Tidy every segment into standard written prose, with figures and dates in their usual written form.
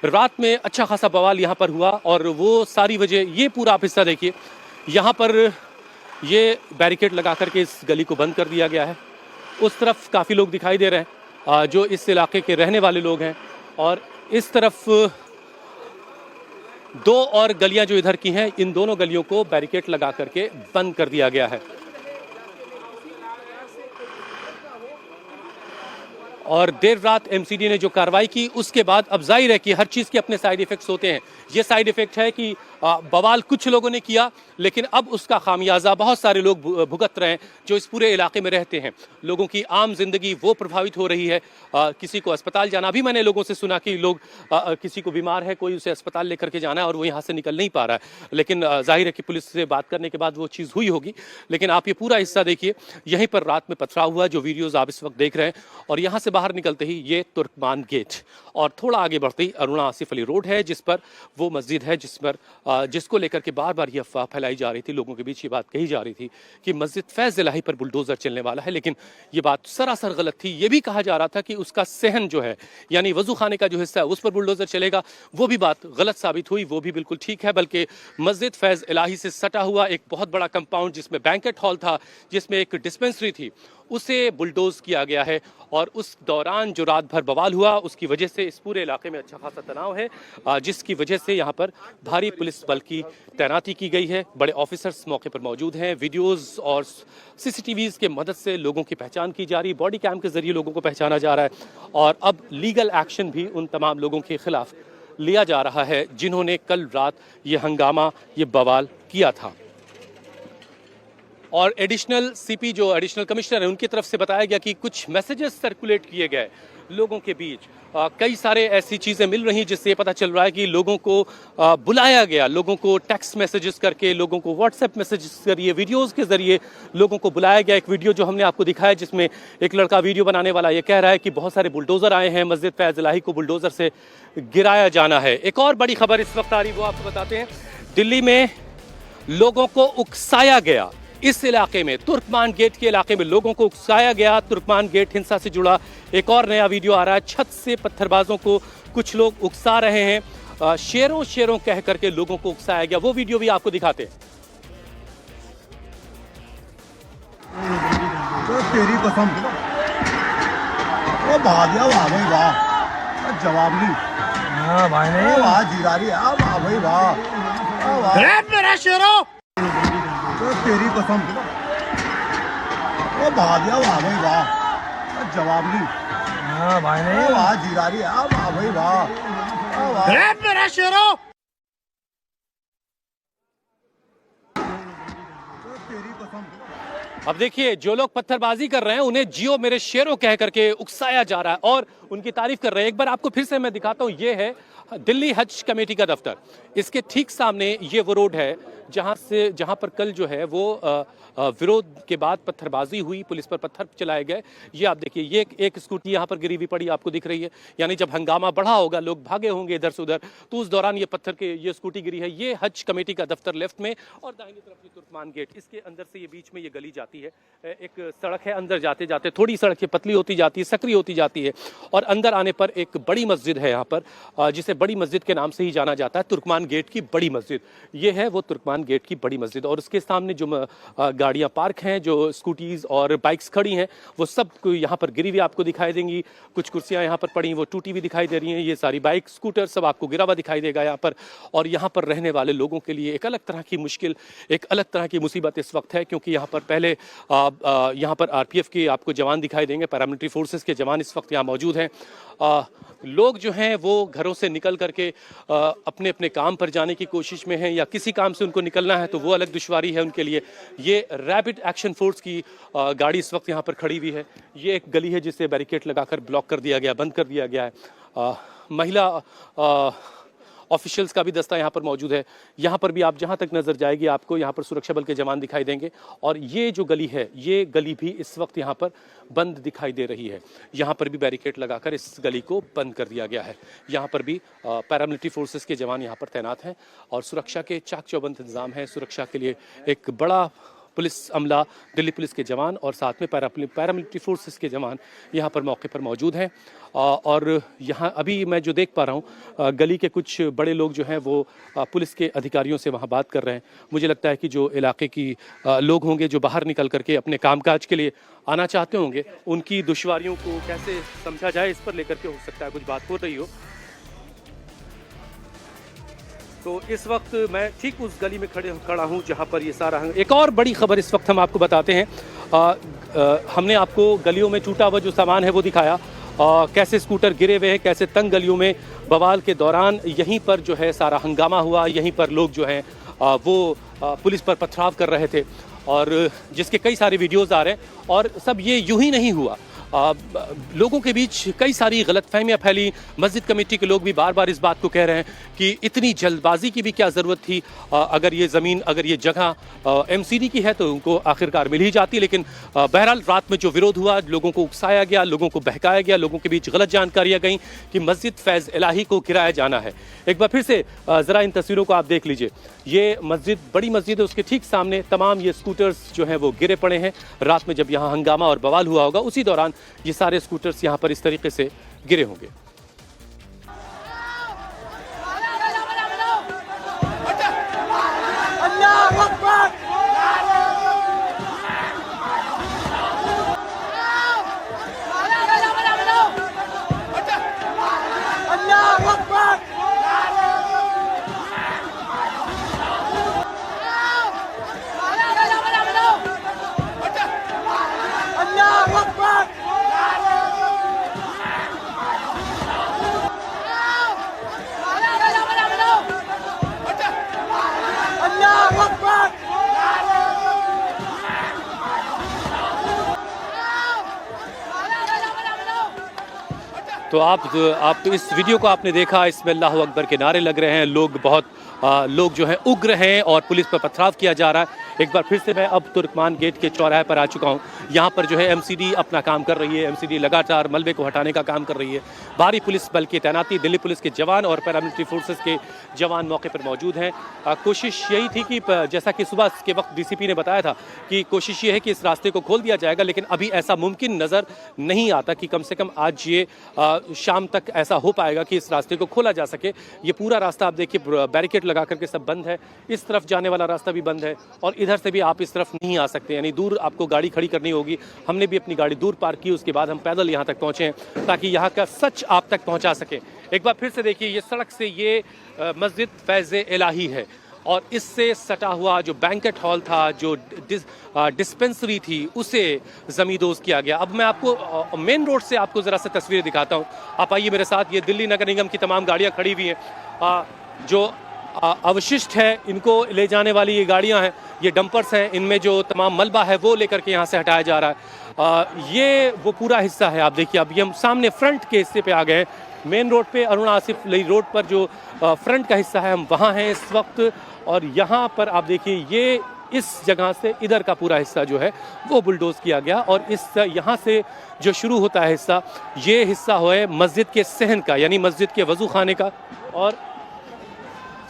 रात में अच्छा खासा बवाल यहाँ पर हुआ और वो सारी वजह, ये पूरा आप हिस्सा देखिए, यहाँ पर ये बैरिकेड लगा करके इस गली को बंद कर दिया गया है। उस तरफ काफ़ी लोग दिखाई दे रहे हैं जो इस इलाके के रहने वाले लोग हैं, और इस तरफ दो और गलियां जो इधर की हैं, इन दोनों गलियों को बैरिकेड लगा करके बंद कर दिया गया है। और देर रात एमसीडी ने जो कार्रवाई की उसके बाद अब जाहिर है कि हर चीज़ के अपने साइड इफेक्ट्स होते हैं। ये साइड इफेक्ट है कि बवाल कुछ लोगों ने किया, लेकिन अब उसका खामियाजा बहुत सारे लोग भुगत रहे हैं जो इस पूरे इलाके में रहते हैं। लोगों की आम जिंदगी वो प्रभावित हो रही है। किसी को अस्पताल जाना, भी मैंने लोगों से सुना कि लोग किसी को बीमार है, कोई उसे अस्पताल लेकर के जाना है और वो यहाँ से निकल नहीं पा रहा है, लेकिन जाहिर है कि पुलिस से बात करने के बाद वो चीज़ हुई होगी। लेकिन आप ये पूरा हिस्सा देखिए, यहीं पर रात में पथराव हुआ जो वीडियोज़ आप इस वक्त देख रहे हैं। और यहाँ से बाहर निकलते ही ये तुर्कमान गेट और थोड़ा आगे बढ़ते ही अरुणा आसिफ अली रोड है, जिस पर वो मस्जिद है जिसको लेकर के बार बार ये अफवाह फैलाई जा रही थी, लोगों के बीच ये बात कही जा रही थी कि मस्जिद फैज इलाही पर बुलडोजर चलने वाला है, लेकिन ये बात सरासर गलत थी। ये भी कहा जा रहा था कि उसका सहन जो है, यानी वजू खाने का जो हिस्सा है, उस पर बुलडोजर चलेगा। वो भी बात गलत साबित हुई, वो भी बिल्कुल ठीक है। बल्कि मस्जिद फैज इलाही से सटा हुआ एक बहुत बड़ा कंपाउंड, जिसमें बैंकेट हॉल था, जिसमें एक डिस्पेंसरी थी, उसे बुलडोज किया गया है। और उस दौरान जो रात भर बवाल हुआ, उसकी वजह से इस पूरे इलाके में अच्छा खासा तनाव है, जिसकी वजह से यहाँ पर भारी पुलिस बल की तैनाती की गई है। बड़े ऑफिसर्स मौके पर मौजूद हैं। वीडियोस और सीसीटीवीज के मदद से लोगों की पहचान की जा रही है, बॉडी कैम के जरिए लोगों को पहचाना जा रहा है। और अब लीगल एक्शन भी उन तमाम लोगों के खिलाफ लिया जा रहा है जिन्होंने कल रात ये हंगामा, ये बवाल किया था। और एडिशनल सीपी जो एडिशनल कमिश्नर है, उनकी तरफ से बताया गया कि कुछ मैसेजेस सर्कुलेट किए गए लोगों के बीच। कई सारे ऐसी चीज़ें मिल रही जिससे ये पता चल रहा है कि लोगों को बुलाया गया, लोगों को टेक्स्ट मैसेजेस करके, लोगों को व्हाट्सएप मैसेजेस के जरिए, वीडियोस के जरिए लोगों को बुलाया गया। एक वीडियो जो हमने आपको दिखाया, जिसमें एक लड़का वीडियो बनाने वाला ये कह रहा है कि बहुत सारे बुलडोजर आए हैं, मस्जिद फैज इलाही को बुलडोजर से गिराया जाना है। एक और बड़ी खबर इस वक्त आ रही, वो आपको बताते हैं। दिल्ली में लोगों को उकसाया गया, इस इलाके में तुर्कमान गेट के इलाके में लोगों को उकसाया गया। तुर्कमान गेट हिंसा से जुड़ा एक और नया वीडियो आ रहा है। छत से पत्थरबाजों को कुछ लोग उकसा रहे हैं, शेरों शेरों कह करके लोगों को उकसाया गया। वो वीडियो भी आपको दिखाते हैं। तो तेरी कसम, वो भाग भाई वाह, जवाब नहीं। हाँ भाई नहीं, वाह जीरा रही है, वाह भाई वाह, मेरा शेरों, तो तेरी कसम, वो भाग भाई वाह, जवाब नहीं। हाँ भाई नहीं, वाह जीरा रही है, वाह भाई वाह, मेरा शेरों, तो तेरी कसम। अब देखिए, जो लोग पत्थरबाजी कर रहे हैं उन्हें जियो मेरे शेरों कह करके उकसाया जा रहा है और उनकी तारीफ कर रहे हैं। एक बार आपको फिर से मैं दिखाता हूं, ये है दिल्ली हज कमेटी का दफ्तर। इसके ठीक सामने ये वो रोड है जहां पर कल जो है वो विरोध के बाद पत्थरबाजी हुई, पुलिस पर पत्थर चलाए गए। ये आप देखिए, ये एक स्कूटी यहाँ पर गिरी हुई पड़ी आपको दिख रही है, यानी जब हंगामा बढ़ा होगा, लोग भागे होंगे इधर से उधर, तो उस दौरान ये पत्थर के ये स्कूटी गिरी है। ये हज कमेटी का दफ्तर लेफ्ट में, और दाहिनी तरफ ये तुर्कमान गेट, इसके अंदर से ये बीच में ये गली जाती है। एक सड़क है, अंदर जाते जाते थोड़ी सड़क पतली होती जाती है, सकरी होती जाती है, और अंदर आने पर एक बड़ी मस्जिद है यहाँ पर, जिसे बड़ी मस्जिद के नाम से ही जाना जाता है, तुर्कमान गेट की बड़ी मस्जिद। ये है वो तुर्कमान गेट की बड़ी मस्जिद। और उसके सामने जो गाड़ियां पार्क हैं, जो स्कूटीज और बाइक्स खड़ी हैं, वो सब यहाँ पर गिरी हुई आपको दिखाई देंगी। कुछ कुर्सियां यहाँ पर पड़ी, वो टूटी हुई दिखाई दे रही हैं। ये सारी बाइक, स्कूटर सब आपको गिरा हुआ दिखाई देगा यहाँ पर। और यहाँ पर रहने वाले लोगों के लिए एक अलग तरह की मुश्किल, एक अलग तरह की मुसीबत इस वक्त है, क्योंकि यहाँ पर पहले यहाँ पर आरपीएफ के आपको जवान दिखाई देंगे, पैरामिलिट्री फोर्सेस के जवान इस वक्त यहाँ मौजूद हैं। लोग जो हैं वो घरों से निकल करके अपने अपने काम पर जाने की कोशिश में हैं, या किसी काम से उनको निकलना है तो वो अलग दुश्वारी है उनके लिए। ये रैपिड एक्शन फोर्स की गाड़ी इस वक्त यहाँ पर खड़ी हुई है। ये एक गली है जिसे बैरिकेड लगाकर ब्लॉक कर दिया गया, बंद कर दिया गया है। महिला ऑफिशियल्स का भी दस्ता यहाँ पर मौजूद है। यहाँ पर भी आप जहाँ तक नजर जाएगी आपको यहाँ पर सुरक्षा बल के जवान दिखाई देंगे। और ये जो गली है, ये गली भी इस वक्त यहाँ पर बंद दिखाई दे रही है। यहाँ पर भी बैरिकेड लगाकर इस गली को बंद कर दिया गया है। यहाँ पर भी पैरामिलिट्री फोर्सेस के जवान यहाँ पर तैनात हैं और सुरक्षा के चाक चौबंद इंतजाम है। सुरक्षा के लिए एक बड़ा पुलिस अमला, दिल्ली पुलिस के जवान और साथ में पैरामिलिट्री फोर्सेस के जवान यहाँ पर मौके पर मौजूद हैं। और यहाँ अभी मैं जो देख पा रहा हूँ, गली के कुछ बड़े लोग जो हैं वो पुलिस के अधिकारियों से वहाँ बात कर रहे हैं। मुझे लगता है कि जो इलाके की लोग होंगे जो बाहर निकल करके अपने कामकाज के लिए आना चाहते होंगे, उनकी दुश्वारियों को कैसे समझा जाए इस पर लेकर के हो सकता है कुछ बात हो रही हो। तो इस वक्त मैं ठीक उस गली में खड़ा हूँ जहाँ पर ये सारा। एक और बड़ी खबर इस वक्त हम आपको बताते हैं। हमने आपको गलियों में टूटा हुआ जो सामान है वो दिखाया, कैसे स्कूटर गिरे हुए हैं, कैसे तंग गलियों में बवाल के दौरान यहीं पर जो है सारा हंगामा हुआ। यहीं पर लोग जो हैं वो पुलिस पर पथराव कर रहे थे और जिसके कई सारे वीडियोज़ आ रहे हैं। और सब ये यूं ही नहीं हुआ, लोगों के बीच कई सारी गलतफहमियां फैली। मस्जिद कमेटी के लोग भी बार बार इस बात को कह रहे हैं कि इतनी जल्दबाजी की भी क्या ज़रूरत थी। अगर ये ज़मीन, अगर ये जगह एमसीडी की है तो उनको आखिरकार मिल ही जाती। लेकिन बहरहाल रात में जो विरोध हुआ, लोगों को उकसाया गया, लोगों को बहकाया गया, लोगों के बीच गलत जानकारियाँ गईं कि मस्जिद फैज़ इलाही को गिराया जाना है। एक बार फिर से ज़रा इन तस्वीरों को आप देख लीजिए। ये मस्जिद, बड़ी मस्जिद है, उसके ठीक सामने तमाम ये स्कूटर्स जो हैं वो गिरे पड़े हैं। रात में जब यहाँ हंगामा और बवाल हुआ होगा उसी दौरान ये सारे स्कूटर्स यहाँ पर इस तरीके से गिरे होंगे। तो आप इस वीडियो को आपने देखा, इसमें अल्लाहु अकबर के नारे लग रहे हैं, लोग जो हैं उग्र हैं और पुलिस पर पथराव किया जा रहा है। एक बार फिर से मैं अब तुर्कमान गेट के चौराहे पर आ चुका हूँ। यहाँ पर जो है एमसीडी अपना काम कर रही है। एमसीडी लगातार मलबे को हटाने का काम कर रही है। भारी पुलिस बल की तैनाती, दिल्ली पुलिस के जवान और पैरामिलिट्री फोर्सेस के जवान मौके पर मौजूद हैं। कोशिश यही थी कि जैसा कि सुबह के वक्त डीसीपी ने बताया था कि कोशिश ये है कि इस रास्ते को खोल दिया जाएगा, लेकिन अभी ऐसा मुमकिन नज़र नहीं आता कि कम से कम आज ये शाम तक ऐसा हो पाएगा कि इस रास्ते को खोला जा सके। ये पूरा रास्ता आप देखिए बैरिकेड लगा करके सब बंद है। इस तरफ जाने वाला रास्ता भी बंद है और इधर से भी आप इस तरफ नहीं आ सकते, यानी दूर आपको गाड़ी खड़ी करनी होगी। हमने भी अपनी गाड़ी दूर पार्क की, उसके बाद हम पैदल यहाँ तक पहुँचे हैं ताकि यहाँ का सच आप तक पहुँचा सकें। एक बार फिर से देखिए, ये सड़क से ये मस्जिद फैज़ इलाही है और इससे सटा हुआ जो बैंकेट हॉल था, जो डिस्पेंसरी थी, उसे ज़मींदोज़ किया गया। अब मैं आपको मेन रोड से आपको ज़रा सा तस्वीरें दिखाता हूँ। आप आइए मेरे साथ। ये दिल्ली नगर निगम की तमाम गाड़ियाँ खड़ी हुई हैं। जो अवशिष्ट है इनको ले जाने वाली ये गाड़ियाँ हैं, ये डंपर्स हैं, इनमें जो तमाम मलबा है वो लेकर के यहाँ से हटाया जा रहा है। ये वो पूरा हिस्सा है। आप देखिए अभी हम सामने फ्रंट के हिस्से पे आ गए हैं। मेन रोड पे अरुणा आसिफ अली रोड पर जो फ्रंट का हिस्सा है हम वहाँ हैं इस वक्त। और यहाँ पर आप देखिए ये इस जगह से इधर का पूरा हिस्सा जो है वो बुलडोज किया गया और इस यहाँ से जो शुरू होता है हिस्सा, ये हिस्सा है मस्जिद के सहन का, यानी मस्जिद के वज़ू खाने का।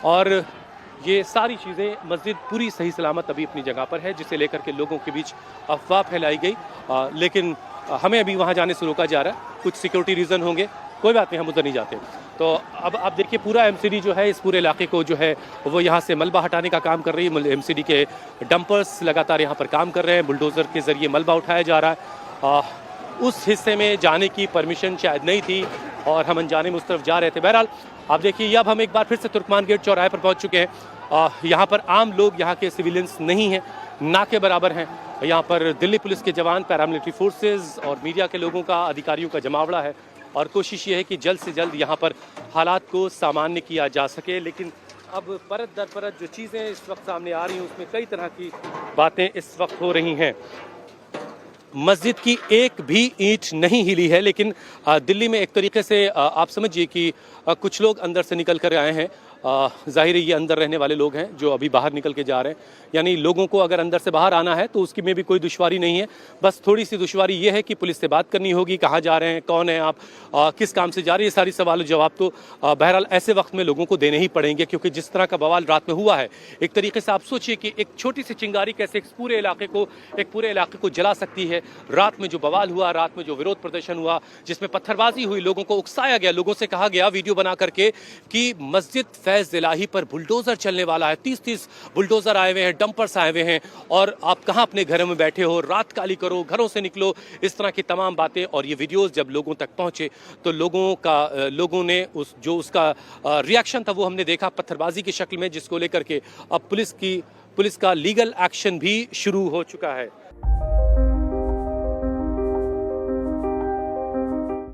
और ये सारी चीज़ें, मस्जिद पूरी सही सलामत अभी अपनी जगह पर है, जिसे लेकर के लोगों के बीच अफवाह फैलाई गई। लेकिन हमें अभी वहाँ जाने से रोका जा रहा है। कुछ सिक्योरिटी रीज़न होंगे, कोई बात नहीं, हम उधर नहीं जाते। तो अब आप देखिए पूरा एमसीडी जो है इस पूरे इलाके को जो है वो यहाँ से मलबा हटाने का काम कर रही है। एमसीडी के डंपर्स लगातार यहाँ पर काम कर रहे हैं, बुलडोज़र के ज़रिए मलबा उठाया जा रहा है। उस हिस्से में जाने की परमिशन शायद नहीं थी और हम अनजाने में उस तरफ जा रहे थे। बहरहाल आप देखिए अब हम एक बार फिर से तुर्कमान गेट चौराहे पर पहुँच चुके हैं। यहाँ पर आम लोग, यहाँ के सिविलियंस नहीं हैं, ना के बराबर हैं। यहाँ पर दिल्ली पुलिस के जवान, पैरामिलिट्री फोर्सेस और मीडिया के लोगों का, अधिकारियों का जमावड़ा है और कोशिश ये है कि जल्द से जल्द यहाँ पर हालात को सामान्य किया जा सके। लेकिन अब परत दर परत जो चीज़ें इस वक्त सामने आ रही हैं उसमें कई तरह की बातें इस वक्त हो रही हैं। मस्जिद की एक भी ईंट नहीं हिली है, लेकिन दिल्ली में एक तरीके से आप समझिए कि कुछ लोग अंदर से निकल कर आए हैं जाहिर है ये अंदर रहने वाले लोग हैं जो अभी बाहर निकल के जा रहे हैं, यानी लोगों को अगर अंदर से बाहर आना है तो उसकी में भी कोई दुश्वारी नहीं है। बस थोड़ी सी दुश्वारी ये है कि पुलिस से बात करनी होगी, कहाँ जा रहे हैं, कौन है आप, किस काम से जा रहे हैं, ये सारी सवाल जवाब तो बहरहाल ऐसे वक्त में लोगों को देने ही पड़ेंगे, क्योंकि जिस तरह का बवाल रात में हुआ है, एक तरीके से आप सोचिए कि एक छोटी सी चिंगारी कैसे एक पूरे इलाके को जला सकती है। रात में जो बवाल हुआ, रात में जो विरोध प्रदर्शन हुआ, जिसमें पत्थरबाजी हुई, लोगों को उकसाया गया, लोगों से कहा गया वीडियो बना करके कि मस्जिद फैज इलाही पर बुलडोजर चलने वाला है, 30-30 बुलडोजर आए हुए हैं, डंपर्स आए हुए हैं और आप कहां अपने घरों में बैठे हो, रात काली करो, घरों से निकलो, इस तरह की तमाम बातें। और ये वीडियोस जब लोगों तक पहुंचे तो लोगों ने उसका रिएक्शन था वो हमने देखा पत्थरबाजी की शक्ल में, जिसको लेकर के अब पुलिस का लीगल एक्शन भी शुरू हो चुका है।